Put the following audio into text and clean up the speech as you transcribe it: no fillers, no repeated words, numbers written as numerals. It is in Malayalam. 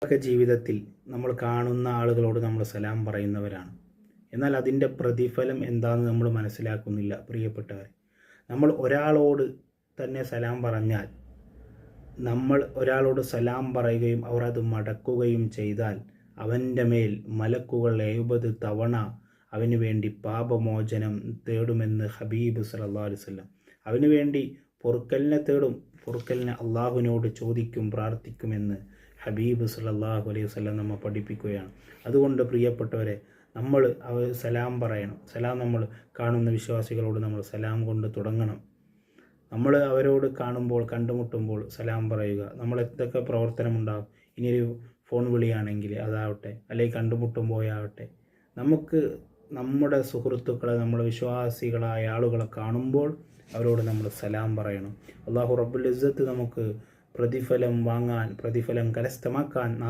ഒക്കെ ജീവിതത്തിൽ നമ്മൾ കാണുന്ന ആളുകളോട് നമ്മൾ സലാം പറയുന്നവരാണ്. എന്നാൽ അതിൻ്റെ പ്രതിഫലം എന്താണെന്ന് നമ്മൾ മനസ്സിലാക്കുന്നില്ല പ്രിയപ്പെട്ടവരെ. നമ്മൾ ഒരാളോട് തന്നെ സലാം പറഞ്ഞാൽ, നമ്മൾ ഒരാളോട് സലാം പറയുകയും അവർ അത് മടക്കുകയും ചെയ്താൽ അവൻ്റെ മേൽ മലക്കുകൾ 70 തവണ അവന് വേണ്ടി പാപമോചനം തേടുമെന്ന് ഹബീബ് സല്ലല്ലാഹു അലൈഹി വസല്ലം. അവന് വേണ്ടി പൊറുക്കലിനെ തേടും, പൊറുക്കലിനെ അള്ളാഹുവിനോട് ചോദിക്കും, പ്രാർത്ഥിക്കുമെന്ന് ഹബീബ് സല്ലല്ലാഹു അലൈഹി വസല്ലം നമ്മെ പഠിപ്പിക്കുകയാണ്. അതുകൊണ്ട് പ്രിയപ്പെട്ടവരെ, നമ്മൾ സലാം പറയണം. സലാം നമ്മൾ കാണുന്ന വിശ്വാസികളോട് നമ്മൾ സലാം കൊണ്ട് തുടങ്ങണം. നമ്മൾ അവരോട് കാണുമ്പോൾ, കണ്ടുമുട്ടുമ്പോൾ സലാം പറയുക. നമ്മൾ എന്തൊക്കെ പ്രവർത്തനമുണ്ടാകും, ഇനിയൊരു ഫോൺ വിളിയാണെങ്കിൽ അതാവട്ടെ, അല്ലെങ്കിൽ കണ്ടുമുട്ടുമ്പോഴാവട്ടെ, നമുക്ക് നമ്മുടെ സുഹൃത്തുക്കളെ, നമ്മുടെ വിശ്വാസികളായ ആളുകളെ കാണുമ്പോൾ അവരോട് നമ്മൾ സലാം പറയണം. അല്ലാഹു റബ്ബുൽ ഇസ്സത്ത് നമുക്ക് പ്രതിഫലം വാങ്ങാൻ, പ്രതിഫലം കരസ്ഥമാക്കാൻ